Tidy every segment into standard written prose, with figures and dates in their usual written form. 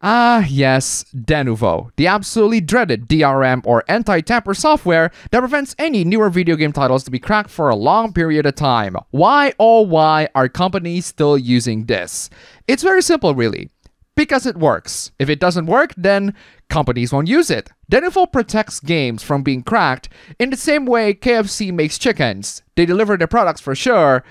Ah, yes, Denuvo, the absolutely dreaded DRM or anti-tamper software that prevents any newer video game titles to be cracked for a long period of time. Why, oh why, are companies still using this? It's very simple, really. Because it works. If it doesn't work, then companies won't use it. Denuvo protects games from being cracked in the same way KFC makes chickens. They deliver their products for sure,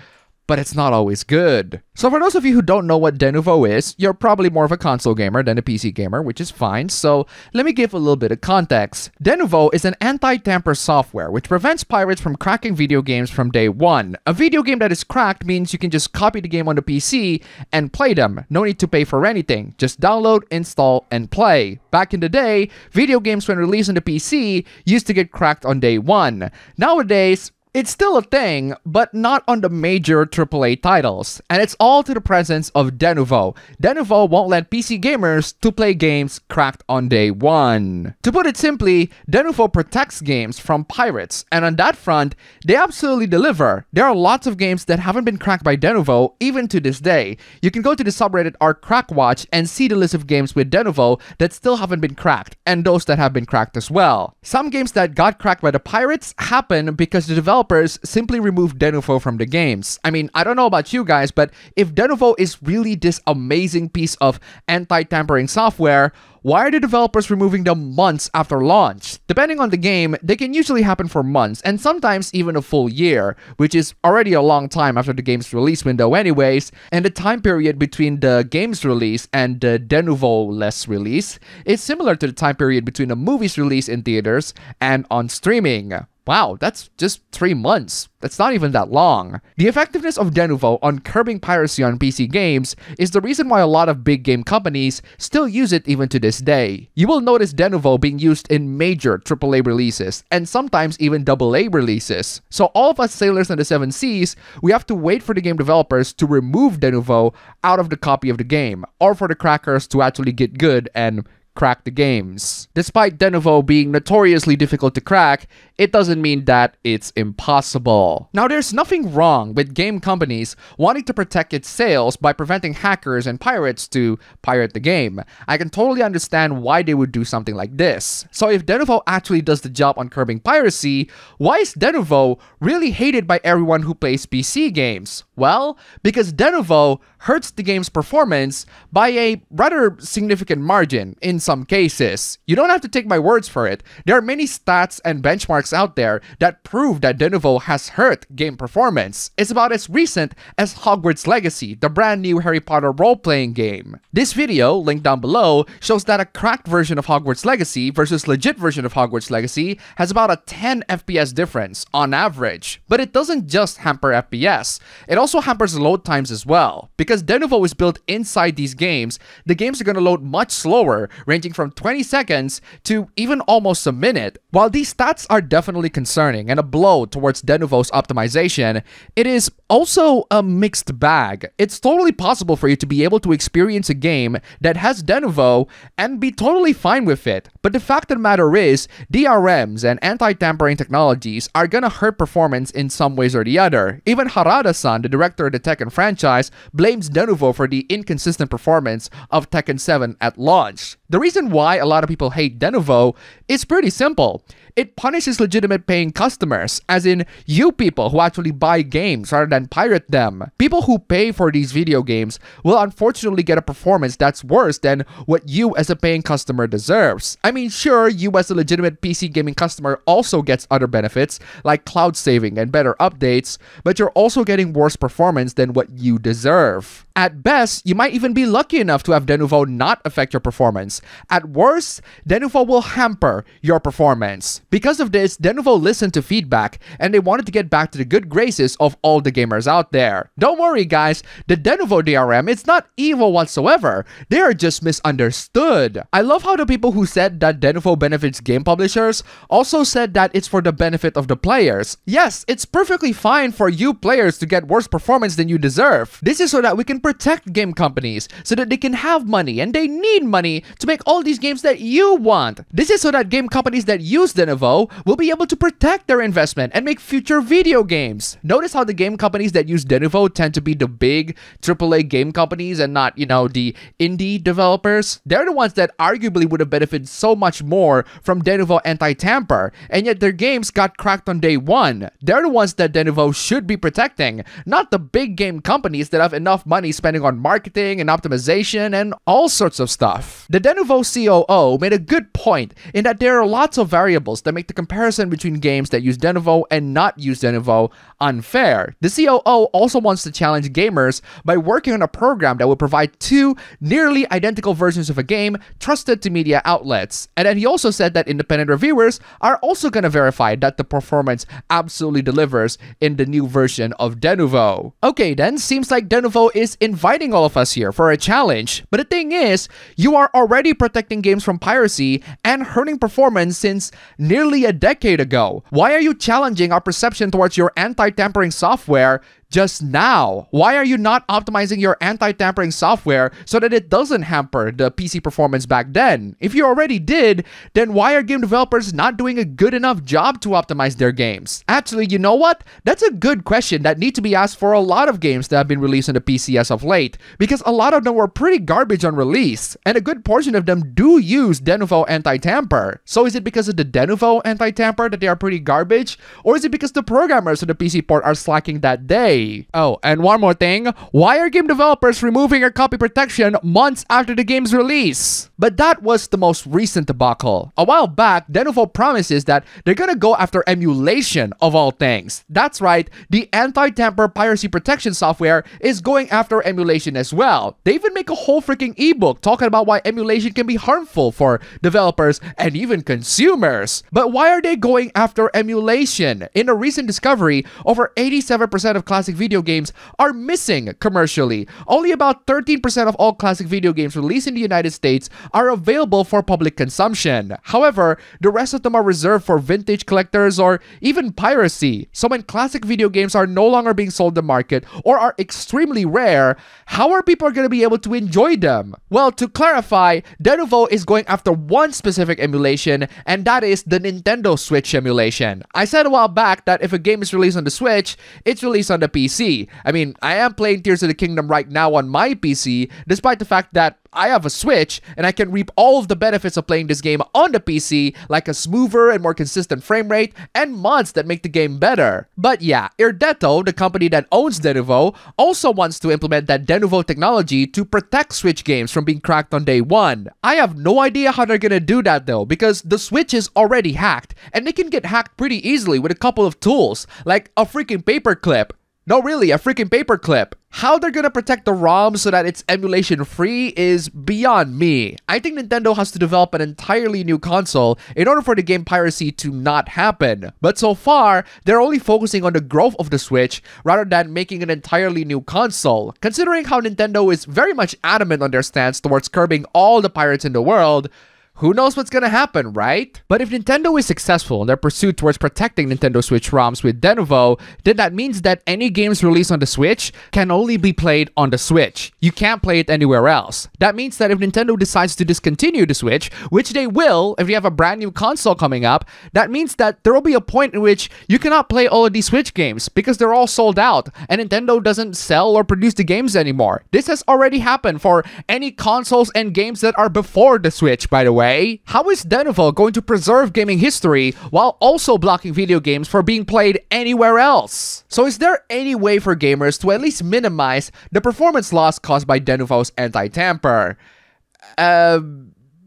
but it's not always good. So for those of you who don't know what Denuvo is, you're probably more of a console gamer than a PC gamer, which is fine, so let me give a little bit of context. Denuvo is an anti-tamper software which prevents pirates from cracking video games from day one. A video game that is cracked means you can just copy the game on the PC and play them. No need to pay for anything. Just download, install, and play. Back in the day, video games when released on the PC used to get cracked on day one. Nowadays, it's still a thing, but not on the major AAA titles, and it's all to the presence of Denuvo. Denuvo won't let PC gamers to play games cracked on day one. To put it simply, Denuvo protects games from pirates, and on that front, they absolutely deliver. There are lots of games that haven't been cracked by Denuvo even to this day. You can go to the subreddit r/crackwatch and see the list of games with Denuvo that still haven't been cracked, and those that have been cracked as well. Some games that got cracked by the pirates happen because the developers simply removed Denuvo from the games. I mean, I don't know about you guys, but if Denuvo is really this amazing piece of anti-tampering software, why are the developers removing them months after launch? Depending on the game, they can usually happen for months, and sometimes even a full year, which is already a long time after the game's release window anyways, and the time period between the game's release and the Denuvo-less release is similar to the time period between a movie's release in theaters and on streaming. Wow, that's just 3 months. That's not even that long. The effectiveness of Denuvo on curbing piracy on PC games is the reason why a lot of big game companies still use it even to this day. You will notice Denuvo being used in major AAA releases, and sometimes even AA releases. So all of us sailors on the 7 seas, we have to wait for the game developers to remove Denuvo out of the copy of the game, or for the crackers to actually get good and crack the games. Despite Denuvo being notoriously difficult to crack, it doesn't mean that it's impossible. Now, there's nothing wrong with game companies wanting to protect its sales by preventing hackers and pirates to pirate the game. I can totally understand why they would do something like this. So if Denuvo actually does the job on curbing piracy, why is Denuvo really hated by everyone who plays PC games? Well, because Denuvo hurts the game's performance by a rather significant margin in some cases. You don't have to take my words for it. There are many stats and benchmarks out there that prove that Denuvo has hurt game performance. It's about as recent as Hogwarts Legacy, the brand new Harry Potter role-playing game. This video, linked down below, shows that a cracked version of Hogwarts Legacy versus legit version of Hogwarts Legacy has about a 10 FPS difference on average. But it doesn't just hamper FPS, it also hampers load times as well. Because Denuvo is built inside these games, the games are going to load much slower, ranging from 20 seconds to even almost a minute. While these stats are definitely concerning and a blow towards Denuvo's optimization, it is also a mixed bag. It's totally possible for you to be able to experience a game that has Denuvo and be totally fine with it. But the fact of the matter is, DRMs and anti-tampering technologies are gonna hurt performance in some ways or the other. Even Harada-san, the director of the Tekken franchise, blames Denuvo for the inconsistent performance of Tekken 7 at launch. The reason why a lot of people hate Denuvo is pretty simple. It punishes legitimate paying customers, as in you people who actually buy games rather than pirate them. People who pay for these video games will unfortunately get a performance that's worse than what you as a paying customer deserves. I mean, sure, you as a legitimate PC gaming customer also gets other benefits like cloud saving and better updates, but you're also getting worse performance than what you deserve. At best, you might even be lucky enough to have Denuvo not affect your performance. At worst, Denuvo will hamper your performance. Because of this, Denuvo listened to feedback and they wanted to get back to the good graces of all the gamers out there. Don't worry guys, the Denuvo DRM is not evil whatsoever. They are just misunderstood. I love how the people who said that Denuvo benefits game publishers also said that it's for the benefit of the players. Yes, it's perfectly fine for you players to get worse performance than you deserve. This is so that we can protect game companies so that they can have money, and they need money to make all these games that you want. This is so that game companies that use Denuvo Denuvo will be able to protect their investment and make future video games. Notice how the game companies that use Denuvo tend to be the big AAA game companies and not, the indie developers. They're the ones that arguably would have benefited so much more from Denuvo anti-tamper, and yet their games got cracked on day one. They're the ones that Denuvo should be protecting, not the big game companies that have enough money spending on marketing and optimization and all sorts of stuff. The Denuvo COO made a good point in that there are lots of variables that make the comparison between games that use Denuvo and not use Denuvo unfair. The COO also wants to challenge gamers by working on a program that would provide two nearly identical versions of a game trusted to media outlets. And then he also said that independent reviewers are also going to verify that the performance absolutely delivers in the new version of Denuvo. Okay then, seems like Denuvo is inviting all of us here for a challenge. But the thing is, you are already protecting games from piracy and hurting performance since nearly a decade ago. Why are you challenging our perception towards your anti-tampering software just now? Why are you not optimizing your anti-tampering software so that it doesn't hamper the PC performance back then? If you already did, then why are game developers not doing a good enough job to optimize their games? Actually, you know what? That's a good question that needs to be asked for a lot of games that have been released on the PC as of late, because a lot of them were pretty garbage on release, and a good portion of them do use Denuvo anti-tamper. So is it because of the Denuvo anti-tamper that they are pretty garbage? Or is it because the programmers of the PC port are slacking that day? Oh, and one more thing. Why are game developers removing your copy protection months after the game's release? But that was the most recent debacle. A while back, Denuvo promises that they're gonna go after emulation of all things. That's right, the anti-tamper piracy protection software is going after emulation as well. They even make a whole freaking ebook talking about why emulation can be harmful for developers and even consumers. But why are they going after emulation? In a recent discovery, over 87% of classic video games are missing commercially. Only about 13% of all classic video games released in the United States are available for public consumption. However, the rest of them are reserved for vintage collectors or even piracy. So when classic video games are no longer being sold in the market or are extremely rare, how are people going to be able to enjoy them? Well, to clarify, Denuvo is going after one specific emulation, and that is the Nintendo Switch emulation. I said a while back that if a game is released on the Switch, it's released on the PC. I mean, I am playing Tears of the Kingdom right now on my PC, despite the fact that I have a Switch and I can reap all of the benefits of playing this game on the PC, like a smoother and more consistent frame rate and mods that make the game better. But yeah, Irdeto, the company that owns Denuvo, also wants to implement that Denuvo technology to protect Switch games from being cracked on day one. I have no idea how they're gonna do that though, because the Switch is already hacked, and they can get hacked pretty easily with a couple of tools, like a freaking paperclip. No, really, a freaking paperclip. How they're gonna protect the ROM so that it's emulation free is beyond me. I think Nintendo has to develop an entirely new console in order for the game piracy to not happen. But so far, they're only focusing on the growth of the Switch rather than making an entirely new console. Considering how Nintendo is very much adamant on their stance towards curbing all the pirates in the world, who knows what's gonna happen, right? But if Nintendo is successful in their pursuit towards protecting Nintendo Switch ROMs with Denuvo, then that means that any games released on the Switch can only be played on the Switch. You can't play it anywhere else. That means that if Nintendo decides to discontinue the Switch, which they will if you have a brand new console coming up, that means that there will be a point in which you cannot play all of these Switch games because they're all sold out and Nintendo doesn't sell or produce the games anymore. This has already happened for any consoles and games that are before the Switch, by the way. How is Denuvo going to preserve gaming history while also blocking video games from being played anywhere else? So is there any way for gamers to at least minimize the performance loss caused by Denuvo's anti-tamper?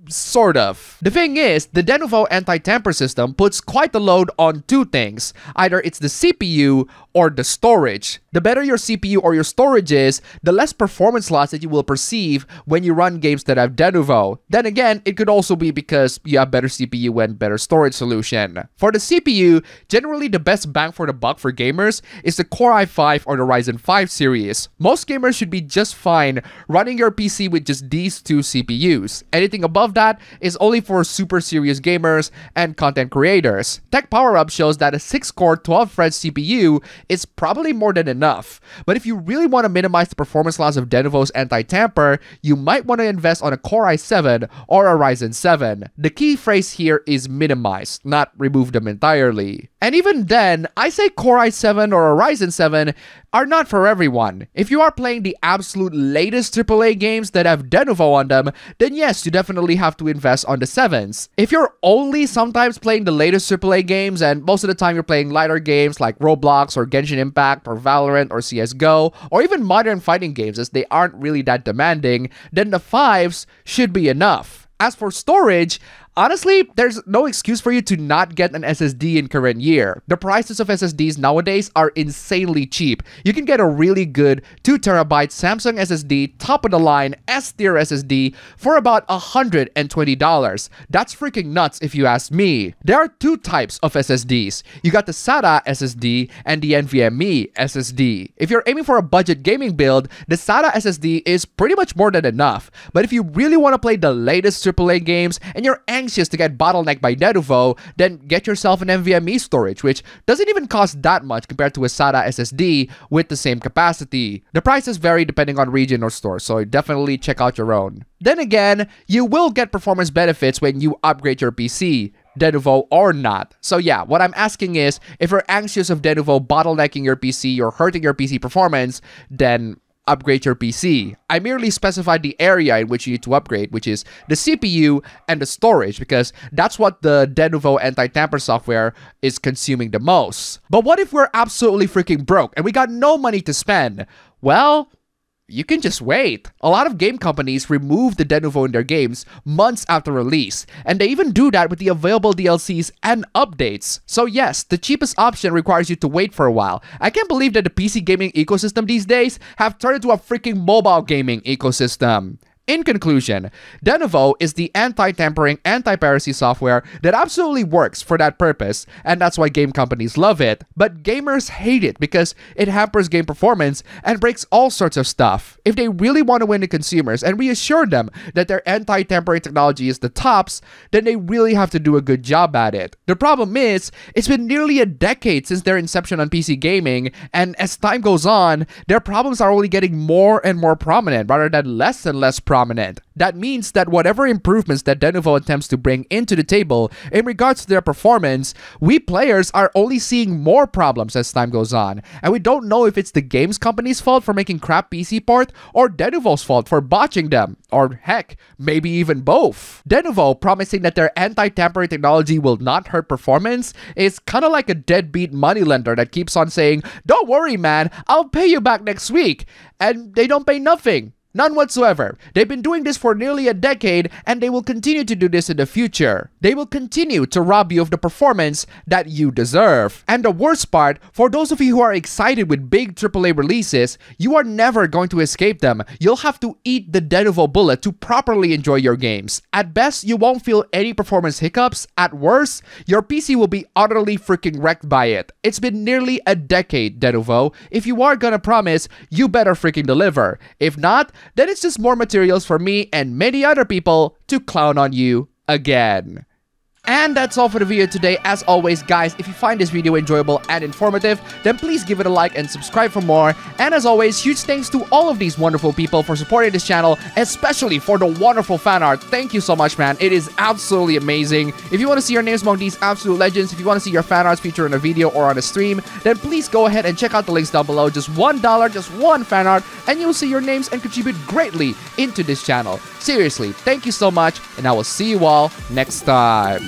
Sort of. The thing is, the Denuvo anti-tamper system puts quite a load on two things. Either it's the CPU or the storage. The better your CPU or your storage is, the less performance loss that you will perceive when you run games that have Denuvo. Then again, it could also be because you have better CPU and better storage solution. For the CPU, generally the best bang for the buck for gamers is the Core i5 or the Ryzen 5 series. Most gamers should be just fine running your PC with just these two CPUs. Anything above that that is only for super serious gamers and content creators. Tech Power-Up shows that a 6-core 12-thread CPU is probably more than enough. But if you really want to minimize the performance loss of Denuvo's anti-tamper, you might want to invest on a Core i7 or a Ryzen 7. The key phrase here is minimize, not remove them entirely. And even then, I say Core i7 or a Ryzen 7 are not for everyone. If you are playing the absolute latest AAA games that have Denuvo on them, then yes, you definitely have to invest on the 7s. If you're only sometimes playing the latest AAA games and most of the time you're playing lighter games like Roblox or Genshin Impact or Valorant or CSGO or even modern fighting games as they aren't really that demanding, then the 5s should be enough. As for storage, honestly, there's no excuse for you to not get an SSD in current year. The prices of SSDs nowadays are insanely cheap. You can get a really good 2TB Samsung SSD, top of the line S-tier SSD for about $120. That's freaking nuts if you ask me. There are two types of SSDs. You got the SATA SSD and the NVMe SSD. If you're aiming for a budget gaming build, the SATA SSD is pretty much more than enough. But if you really want to play the latest AAA games and you're anxious to get bottlenecked by Denuvo, then get yourself an NVMe storage, which doesn't even cost that much compared to a SATA SSD with the same capacity. The prices vary depending on region or store, so definitely check out your own. Then again, you will get performance benefits when you upgrade your PC, Denuvo or not. So yeah, what I'm asking is, if you're anxious of Denuvo bottlenecking your PC or hurting your PC performance, then upgrade your PC. I merely specified the area in which you need to upgrade, which is the CPU and the storage, because that's what the Denuvo anti-tamper software is consuming the most. But what if we're absolutely freaking broke and we got no money to spend? Well, you can just wait. A lot of game companies remove the Denuvo in their games months after release, and they even do that with the available DLCs and updates. So yes, the cheapest option requires you to wait for a while. I can't believe that the PC gaming ecosystem these days have turned into a freaking mobile gaming ecosystem. In conclusion, Denuvo is the anti-tampering, anti-piracy software that absolutely works for that purpose, and that's why game companies love it. But gamers hate it because it hampers game performance and breaks all sorts of stuff. If they really want to win the consumers and reassure them that their anti-tampering technology is the tops, then they really have to do a good job at it. The problem is, it's been nearly a decade since their inception on PC gaming, and as time goes on, their problems are only getting more and more prominent rather than less and less prominent. That means that whatever improvements that Denuvo attempts to bring into the table in regards to their performance, we players are only seeing more problems as time goes on. And we don't know if it's the games company's fault for making crap PC port or Denuvo's fault for botching them. Or heck, maybe even both. Denuvo promising that their anti-tampering technology will not hurt performance is kind of like a deadbeat moneylender that keeps on saying, "Don't worry man, I'll pay you back next week." And they don't pay nothing. None whatsoever. They've been doing this for nearly a decade, and they will continue to do this in the future. They will continue to rob you of the performance that you deserve. And the worst part, for those of you who are excited with big AAA releases, you are never going to escape them. You'll have to eat the Denuvo bullet to properly enjoy your games. At best, you won't feel any performance hiccups. At worst, your PC will be utterly freaking wrecked by it. It's been nearly a decade, Denuvo. If you are gonna promise, you better freaking deliver. If not, then it's just more materials for me and many other people to clown on you again. And that's all for the video today. As always, guys, if you find this video enjoyable and informative, then please give it a like and subscribe for more. And as always, huge thanks to all of these wonderful people for supporting this channel, especially for the wonderful fan art. Thank you so much, man. It is absolutely amazing. If you want to see your names among these absolute legends, if you want to see your fan arts featured in a video or on a stream, then please go ahead and check out the links down below. Just $1, just one fan art, and you'll see your names and contribute greatly into this channel. Seriously, thank you so much, and I will see you all next time.